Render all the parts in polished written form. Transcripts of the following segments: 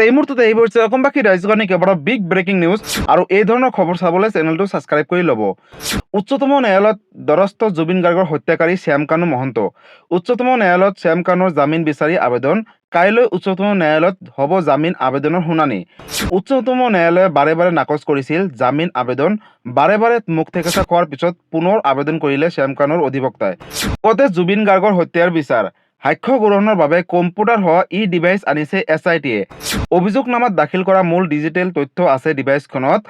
এই মুহূৰ্ততে এই পৰিছে অসমবাসী ৰাইজগণে কেৱল বিগ ব্ৰেকিং নিউজ আৰু এই ধৰণৰ খবৰ চাবলৈ চেনেলটো ছাবস্ক্ৰাইব কৰি ল'ব। উচ্চতম ন্যায়ালয়ত দ্বাৰস্থ জুবিন গাৰ্গৰ হত্যাকাৰী শ্যাম কানু মহন্ত। উচ্চতম ন্যায়ালয়ত শ্যাম কানুৰ জামিন বিচাৰি আবেদন। কাইলৈ উচ্চতম ন্যায়ালয়ত হ'ব জামিন আবেদনৰ শুনানি। উচ্চতম ন্যায়ালয়ে বাৰে বাৰে নাকচ কৰিছিল জামিন আবেদন। বাৰে বাৰে মুখ থেকেচা খোৱাৰ পিছত পুনৰ আবেদন কৰিলে শ্যাম কানুৰ অধিবক্তাই। লগতে জুবিন গাৰ্গৰ হত্যাৰ বিচাৰ। সাক্ষ্য গ্ৰহণৰ বাবে কম্পিউটাৰ হোৱা ডিভাইচ আনিছে SITয়ে। অভিযোগনামাত দাখিল কৰা মূল ডিজিটেল তথ্য আছে ডিভাইচখনত।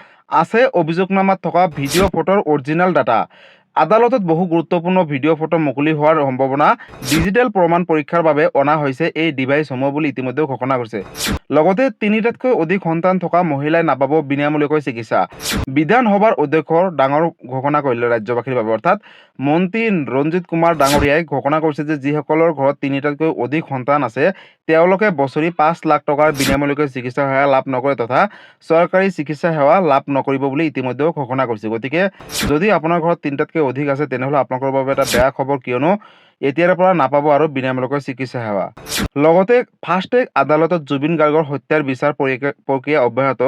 আছে অভিযোগনামাত থকা ভিডিঅ' ফটোৰ অৰিজিনেল ডাটা। আদালতত বহু গুৰুত্বপূৰ্ণ ভিডিঅ' ফটো মুকলি হোৱাৰ সম্ভাৱনা। ডিজিটেল প্ৰমাণ পৰীক্ষাৰ বাবে অনা হৈছে এই ডিভাইচসমূহ বুলি ইতিমধ্যে ঘোষণা কৰিছে। লগতে ৩টাতকৈ অধিক সন্তান থকা মহিলাই নাপাব বিনামূলীয়াকৈ চিকিৎসা। বিধানসভাৰ অধ্যক্ষৰ ডাঙৰ ঘোষণা কৰিলে ৰাজ্যবাসীৰ বাবে, অৰ্থাৎ মন্ত্ৰী ৰঞ্জিত কুমাৰ ডাঙৰীয়াই ঘোষণা কৰিছে যে যিসকলৰ ঘৰত ৩টাতকৈ অধিক সন্তান আছে তেওঁলোকে বছৰি ৫ লাখ টকাৰ বিনামূলীয়াকৈ চিকিৎসা সেৱা লাভ নকৰে তথা চৰকাৰী চিকিৎসা সেৱা লাভ নকৰিব বুলি ইতিমধ্যে ঘোষণা কৰিছে। গতিকে যদি আপোনাৰ ঘৰত ৩টাতকৈ অধিক আছে তেনেহ'লে আপোনালোকৰ বাবে এটা বেয়া খবৰ, কিয়নো এতিয়াৰ পৰা নাপাব আৰু বিনামূলীয়াকৈ চিকিৎসা সেৱা। লগতে ফাষ্ট ট্ৰেক আদালতত জুবিন গাৰ্গৰ হত্যাৰ বিচাৰ প্ৰক্ৰিয়া অব্যাহত।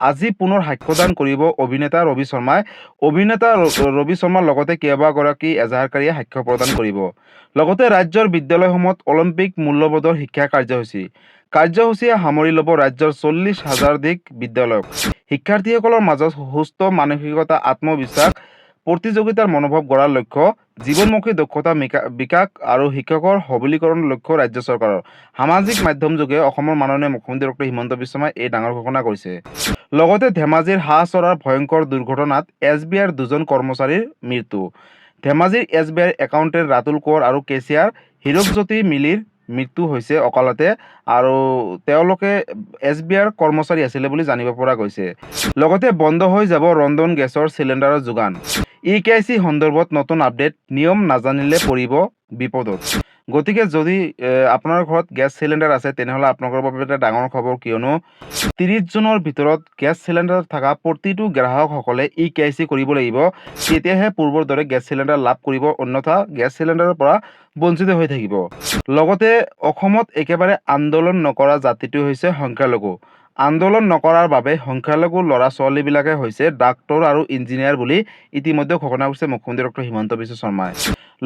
আজি পুনৰ সাক্ষ্যদান কৰিব অভিনেতা ৰবি শৰ্মাই। অভিনেতা ৰবি শৰ্মাৰ লগতে কেইবাগৰাকী এজাহাৰকাৰীয়ে সাক্ষ্য প্ৰদান কৰিব। লগতে ৰাজ্যৰ বিদ্যালয়সমূহত অলিম্পিক মূল্যবোধৰ শিক্ষা কাৰ্যসূচীয়ে সামৰি ল'ব ৰাজ্যৰ ৪০,০০০ বিদ্যালয়ক। শিক্ষাৰ্থীসকলৰ মাজত সুস্থ মানসিকতা, আত্মবিশ্বাস, প্ৰতিযোগিতাৰ মনোভাৱ গঢ়াৰ লক্ষ্য, জীৱনমুখী দক্ষতা বিকাশ আৰু শিক্ষকৰ সবলীকৰণৰ লক্ষ্য ৰাজ্য চৰকাৰৰ। সামাজিক মাধ্যম যোগে অসমৰ মাননীয় মুখ্যমন্ত্ৰী ডক্টৰ হিমন্ত বিশ্ব শৰ্মাই এই ডাঙৰ ঘোষণা কৰিছে। লগতে ধেমাজিৰ হাঁহচৰাৰ ভয়ংকৰ দুৰ্ঘটনাত SBIৰ ২জন কৰ্মচাৰীৰ মৃত্যু। ধেমাজিৰ SBIৰ একাউণ্টেণ্ট ৰাতুল কোঁৱৰ আৰু কেচিয়াৰ হীৰকজ্যোতি মিলিৰ মৃত্যু হৈছে অকালতে, আৰু তেওঁলোকে SBIৰ কৰ্মচাৰী আছিলে বুলি জানিব পৰা গৈছে। লগতে বন্ধ হৈ যাব ৰন্ধন গেছৰ চিলিণ্ডাৰৰ যোগান। EKIC সন্দৰ্ভত নতুন আপডেট, নিয়ম নাজানিলে পৰিব বিপদত। গতিকে যদি আপোনাৰ ঘৰত গেছ চিলিণ্ডাৰ আছে তেনেহ'লে আপোনালোকৰ বাবে এটা ডাঙৰ খবৰ, কিয়নো ৩০ জনৰ ভিতৰত গেছ চিলিণ্ডাৰ থকা প্ৰতিটো গ্ৰাহকসকলে EKIC কৰিব লাগিব। তেতিয়াহে পূৰ্বৰ দৰে গেছ চিলিণ্ডাৰ লাভ কৰিব, অন্যথা গেছ চিলিণ্ডাৰৰ পৰা বঞ্চিত হৈ থাকিব। লগতে অসমত একেবাৰে আন্দোলন নকৰা জাতিটো হৈছে সংখ্যালঘু। আন্দোলন নকৰাৰ বাবে সংখ্যালঘু ল'ৰা ছোৱালীবিলাকে হৈছে ডাক্তৰ আৰু ইঞ্জিনিয়াৰ বুলি ইতিমধ্যে ঘোষণা কৰিছে মুখ্যমন্ত্ৰী ডক্টৰ হিমন্ত বিশ্ব শৰ্মাই।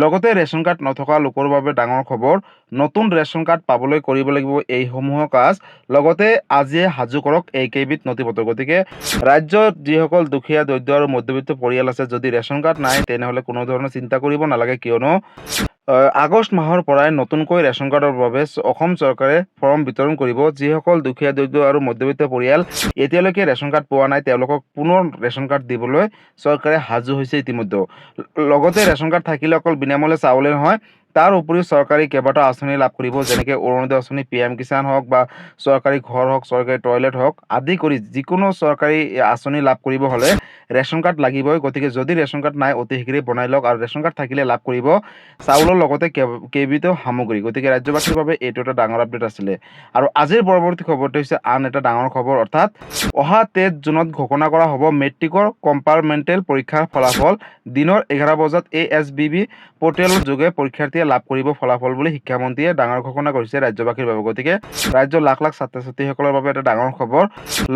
লগতে ৰেচন কাৰ্ড নথকা লোকৰ বাবে ডাঙৰ খবৰ, নতুন ৰেচন কাৰ্ড পাবলৈ কৰিব লাগিব এইসমূহৰ কাজ। লগতে আজিয়ে সাজু কৰক এইকেইবিধ নথিপত্ৰ। গতিকে ৰাজ্যত যিসকল দুখীয়া, দৰিদ্ৰ আৰু মধ্যবিত্ত পৰিয়াল আছে, যদি ৰেচন কাৰ্ড নাই তেনেহ'লে কোনো ধৰণৰ চিন্তা কৰিব নালাগে, কিয়নো আগষ্ট মাহৰ পৰাই নতুনকৈ ৰেচন কাৰ্ডৰ বাবে অসম চৰকাৰে ফৰ্ম বিতৰণ কৰিব। যিসকল দুখীয়া, দৰিদ্ৰ আৰু মধ্যবিত্ত পৰিয়াল এতিয়ালৈকে ৰেচন কাৰ্ড পোৱা নাই তেওঁলোকক পুনৰ ৰেচন কাৰ্ড দিবলৈ চৰকাৰে সাজু হৈছে ইতিমধ্যে। লগতে ৰেচন কাৰ্ড থাকিলে অকল বিনামূলীয়া চাউলে নহয়, তাৰ উপৰিও চৰকাৰী কেইবাটাও আঁচনি লাভ কৰিব, যেনেকৈ অৰুণোদয় আঁচনি, PM কিষাণ হওক বা চৰকাৰী ঘৰ হওক, চৰকাৰী টয়লেট হওক আদি কৰি যিকোনো চৰকাৰী আঁচনি লাভ কৰিব হ'লে ৰেচন কাৰ্ড লাগিবই। গতিকে যদি ৰেচন কাৰ্ড নাই অতি শীঘ্ৰেই বনাই লওক, আৰু ৰেচন কাৰ্ড থাকিলে লাভ কৰিব চাউলৰ লগতে কেইবিধো সামগ্ৰী। গতিকে ৰাজ্যবাসীৰ বাবে এইটো এটা ডাঙৰ আপডেট আছিলে। আৰু আজিৰ পৰৱৰ্তী খবৰটো হৈছে আন এটা ডাঙৰ খবৰ, অৰ্থাৎ অহা 23 জুনত ঘোষণা কৰা হ'ব মেট্ৰিকৰ কম্পাৰ্টমেণ্টেল পৰীক্ষাৰ ফলাফল। দিনৰ 11 বজাত ASBB পৰ্টেলৰ যোগে পৰীক্ষাৰ্থীয়ে লাভ কৰিব ফলাফল বুলি শিক্ষামন্ত্ৰীয়ে ডাঙৰ ঘোষণা কৰিছে ৰাজ্যবাসীৰ বাবে। গতিকে ৰাজ্যৰ লাখ লাখ ছাত্ৰ ছাত্ৰীসকলৰ বাবে এটা ডাঙৰ খবৰ।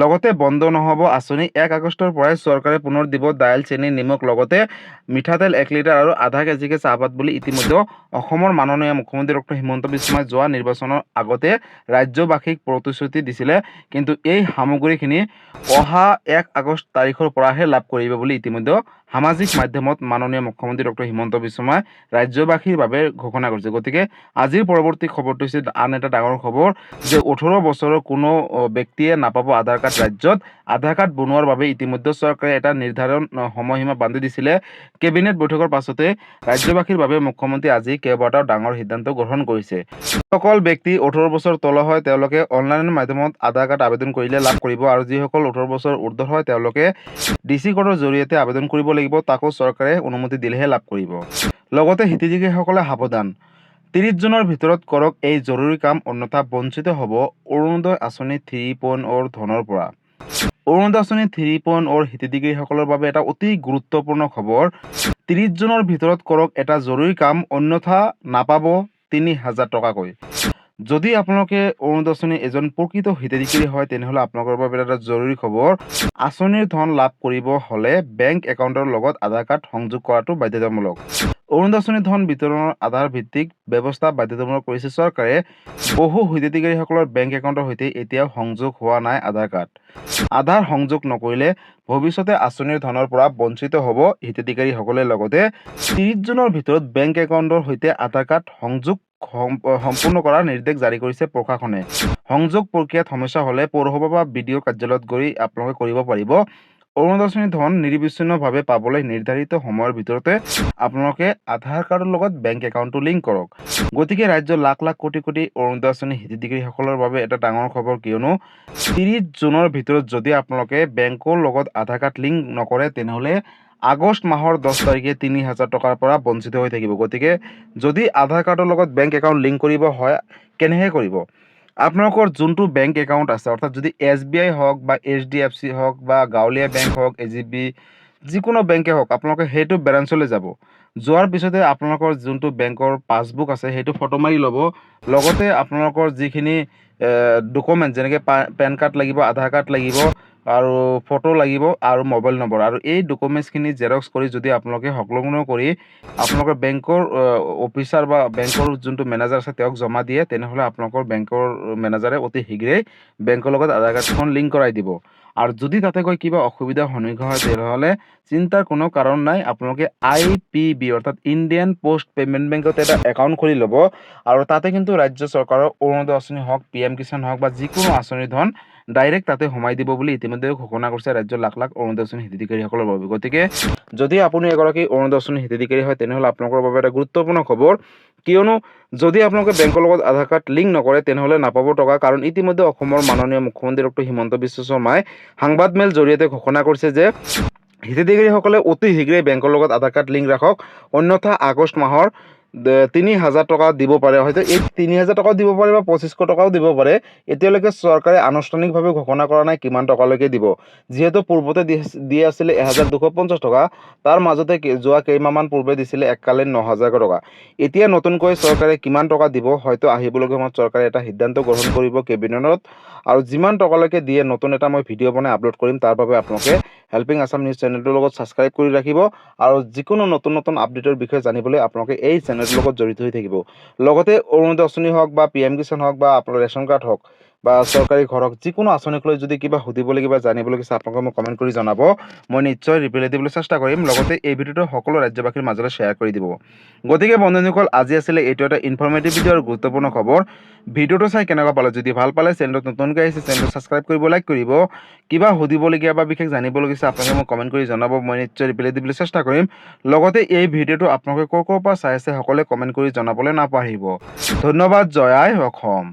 লগতে বন্ধ নহ'ব আঁচনি। 1 আগষ্টৰ পৰাই চৰকাৰে পুনৰ দিব দাইল, চেনি, নিমখ, লগতে মিঠাতেল 1 লিটাৰ আৰু আধা কেজিকে চাহপাত বুলি ইতিমধ্যে অসমৰ মাননীয় মুখ্যমন্ত্ৰী ডক্টৰ হিমন্ত বিশ্ব শৰ্মাই যোৱা নিৰ্বাচনৰ আগতে ৰাজ্যবাসীক প্ৰতিশ্ৰুতি দিছিলে, কিন্তু এই সামগ্ৰীখিনি অহা 1 আগষ্ট তাৰিখৰ পৰাহে লাভ কৰিব বুলি ইতিমধ্যে সামাজিক মাধ্যমত মাননীয় মুখ্যমন্ত্ৰী ডক্টৰ হিমন্ত বিশ্ব শৰ্মাই ৰাজ্যবাসীৰ বাবে ঘোষণা কৰিছে। গতিকে আজিৰ পৰৱৰ্তী খবৰটো হৈছে আন এটা ডাঙৰ খবৰ, যে 18 বছৰৰ কোনো ব্যক্তিয়ে নাপাব আধাৰ কাৰ্ড। ৰাজ্যত আধাৰ কাৰ্ড বনোৱাৰ বাবে ইতিমধ্যে চৰকাৰে এটা নিৰ্ধাৰণ সময়সীমা বান্ধি দিছিলে। কেবিনেট বৈঠকৰ পাছতে ৰাজ্যবাসীৰ বাবে মুখ্যমন্ত্ৰী আজি কেইবাটাও ডাঙৰ সিদ্ধান্ত গ্ৰহণ কৰিছে। যিসকল ব্যক্তি 18 বছৰ তলৰ হয় তেওঁলোকে অনলাইনৰ মাধ্যমত আধাৰ কাৰ্ড আবেদন কৰিলে লাভ কৰিব, আৰু যিসকল 18 বছৰ ঊৰ্ধৰ হয় তেওঁলোকে DC কোডৰ জৰিয়তে আবেদন কৰিব লাগিব। তাকো চৰকাৰে অনুমতি দিলেহে লাভ কৰিব। লগতে হিতাধিকাৰীসকলে সাৱধান, 30 জুনৰ ভিতৰত কৰক এই জৰুৰী কাম, অন্যথা বঞ্চিত হ'ব অৰুণোদয় আঁচনি 3.0 ধনৰ পৰা। অৰুণোদয় আঁচনি 3.0 হিতাধিকাৰীসকলৰ বাবে এটা অতি গুৰুত্বপূৰ্ণ খবৰ। 30 জুনৰ ভিতৰত কৰক এটা জৰুৰী কাম, অন্যথা নাপাব 3,000 টকাকৈ। যদি আপোনালোকে অৰুণোদয় আঁচনি এজন প্ৰকৃত হিতাধিকাৰী হয় তেনেহ'লে আপোনালোকৰ বাবে এটা জৰুৰী খবৰ। আঁচনিৰ ধন লাভ কৰিব হ'লে বেংক একাউণ্টৰ লগত আধাৰ কাৰ্ড সংযোগ কৰাটো বাধ্যতামূলক। অৰুণোদয় আঁচনিৰ ধন বিতৰণৰ আধাৰ ভিত্তিক ব্যৱস্থা বাধ্যতামূলক কৰিছে চৰকাৰে। বহু হিতাধিকাৰীসকলৰ বেংক একাউণ্টৰ সৈতে এতিয়াও সংযোগ হোৱা নাই আধাৰ কাৰ্ড। আধাৰ সংযোগ নকৰিলে ভৱিষ্যতে আঁচনিৰ ধনৰ পৰা বঞ্চিত হ'ব হিতাধিকাৰীসকলে। লগতে 30 জুনৰ ভিতৰত বেংক একাউণ্টৰ সৈতে আধাৰ কাৰ্ড সংযোগ সম্পূৰ্ণ কৰাৰ নিৰ্দেশ জাৰি কৰিছে প্ৰশাসনে। সংযোগ প্ৰক্ৰিয়াত সমস্যা হ'লে পৌৰসভা বা বিডিঅ কাৰ্যালয়ত গৈ আপোনালোকে কৰিব পাৰিব। অৰুণোদয় আঁচনিৰ ধন নিৰবিচ্ছিন্নভাৱে পাবলৈ নিৰ্ধাৰিত সময়ৰ ভিতৰতে আপোনালোকে আধাৰ কাৰ্ডৰ লগত বেংক একাউণ্টটো লিংক কৰক। গতিকে ৰাজ্যৰ লাখ লাখ কোটি কোটি অৰুণোদয় আঁচনি হিতাধিকাৰীসকলৰ বাবে এটা ডাঙৰ খবৰ, কিয়নো 30 জুনৰ ভিতৰত যদি আপোনালোকে বেংকৰ লগত আধাৰ কাৰ্ড লিংক নকৰে তেনেহ'লে আগষ্ট মাহৰ 10 তাৰিখে 3000 টকাৰ পৰা বঞ্চিত হৈ থাকিব। গতিকে যদি আধাৰ কাৰ্ডৰ লগত বেংক একাউণ্ট লিংক কৰিব হয়, কেনেকৈ কৰিব? আপোনালোকৰ যোনটো বেংক একাউণ্ট আছে, অৰ্থাৎ যদি SBI হওক বা HDFC হওক বা গাঁৱলীয়া বেংক হওক, AGB, যিকোনো বেংকে হওক, আপোনালোকে সেইটো ব্ৰাঞ্চলৈ যাব। যোৱাৰ পিছতে আপোনালোকৰ যোনটো বেংকৰ পাছবুক আছে সেইটো ফটো মাৰি ল'ব। লগতে আপোনালোকৰ যিখিনি ডকুমেণ্ট যেনেকৈ পেন কাৰ্ড লাগিব, আধাৰ কাৰ্ড লাগিব আৰু ফটো লাগিব আৰু মোবাইল নম্বৰ, আৰু এই ডকুমেণ্টছখিনি জেৰক্স কৰি যদি আপোনালোকে সংলগ্ন কৰি আপোনালোকৰ বেংকৰ অফিচাৰ বা বেংকৰ যোনটো মেনেজাৰ আছে তেওঁক জমা দিয়ে, তেনেহ'লে আপোনালোকৰ বেংকৰ মেনেজাৰে অতি শীঘ্ৰেই বেংকৰ লগত আধাৰ কাৰ্ডখন লিংক কৰাই দিব। আৰু যদি তাতে গৈ কিবা অসুবিধাৰ সন্মুখীন হয় তেনেহ'লে চিন্তাৰ কোনো কাৰণ নাই। আপোনালোকে IPB অৰ্থাৎ ইণ্ডিয়ান পোষ্ট পে'মেণ্ট বেংকত এটা একাউণ্ট খুলি ল'ব, আৰু তাতে কিন্তু ৰাজ্য চৰকাৰৰ অৰুণোদয় আঁচনি হওক, PM কিষাণ হওক বা যিকোনো আঁচনিৰ ধন ডাইৰেক্ট তাতে সোমাই দিব বুলি ইতিমধ্যে ঘোষণা কৰিছে ৰাজ্যৰ লাখ লাখ অৰুণোদয় আঁচনি হিতাধিকাৰীসকলৰ বাবে। গতিকে যদি আপুনি এগৰাকী অৰুণোদয় আঁচনি হিতাধিকাৰী হয় তেনেহ'লে আপোনালোকৰ বাবে এটা গুৰুত্বপূৰ্ণ খবৰ, কিয়নো যদি আপোনালোকে বেংকৰ লগত আধাৰ কাৰ্ড লিংক নকৰে তেনেহ'লে নাপাব টকা। কাৰণ ইতিমধ্যে অসমৰ মাননীয় মুখ্যমন্ত্ৰী ডক্টৰ হিমন্ত বিশ্ব শৰ্মাই সাংবাদমেল জৰিয়তে ঘোষণা কৰিছে যে হিতাধিকাৰীসকলে অতি শীঘ্ৰেই বেংকৰ লগত আধাৰ কাৰ্ড লিংক ৰাখক, অন্যথা আগষ্ট মাহৰ 3000 টকা দিব পাৰে। হয়তো এই 3000 টকাও দিব পাৰে বা 2500 টকাও দিব পাৰে। এতিয়ালৈকে চৰকাৰে আনুষ্ঠানিকভাৱে ঘোষণা কৰা নাই কিমান টকালৈকে দিব। যিহেতু পূৰ্বতে দি আছিলে 1250 টকা, তাৰ মাজতে যোৱা কেইমাহমান পূৰ্বে দিছিলে এককালীন 9000 টকা। এতিয়া নতুনকৈ চৰকাৰে কিমান টকা দিব, হয়তো আহিবলগীয়া সময়ত চৰকাৰে এটা সিদ্ধান্ত গ্ৰহণ কৰিব কেবিনেটত, আৰু যিমান টকালৈকে দিয়ে নতুন এটা মই ভিডিঅ' বনাই আপলোড কৰিম। তাৰ বাবে আপোনালোকে হেল্পিং আছাম নিউজ চেনেলটোৰ লগত ছাবস্ক্ৰাইব কৰি ৰাখিব, আৰু যিকোনো নতুন নতুন আপডেটৰ বিষয়ে জানিবলৈ আপোনালোকে এই চেনেলটোৰ লগত জড়িত হৈ থাকিব। লগতে অৰুণোদয় আঁচনি হওক বা PM কিষাণ হওক বা আপোনাৰ ৰেচন কাৰ্ড হওক বা চৰকাৰী ঘৰ হওক, যিকোনো আঁচনিক লৈ যদি কিবা সুধিবলগীয়া বা জানিবলগীয়া আছে আপোনালোকে মোক কমেণ্ট কৰি জনাব, মই নিশ্চয় ৰিপ্লাই দিবলৈ চেষ্টা কৰিম। লগতে এই ভিডিঅ'টো সকলো ৰাজ্যবাসীৰ মাজলৈ শ্বেয়াৰ কৰি দিব। গতিকে বন্ধুসকল, আজি আছিলে এইটো এটা ইনফৰ্মেটিভ ভিডিঅ' আৰু গুৰুত্বপূৰ্ণ খবৰ। ভিডিঅ'টো চাই কেনেকুৱা পালে? যদি ভাল পালে চেনেলটো নতুনকৈ আহিছে চেনেলটো ছাবস্ক্ৰাইব কৰিব, লাইক কৰিব। কিবা সুধিবলগীয়া বা বিশেষ জানিবলগীয়া আছে আপোনালোকে মোক কমেণ্ট কৰি জনাব, মই নিশ্চয় ৰিপ্লাই দিবলৈ চেষ্টা কৰিম। লগতে এই ভিডিঅ'টো আপোনালোকে ক'ৰ পৰা চাই আছে সকলোৱে কমেণ্ট কৰি জনাবলৈ নাপাহৰিব। ধন্যবাদ। জয় আই অসম।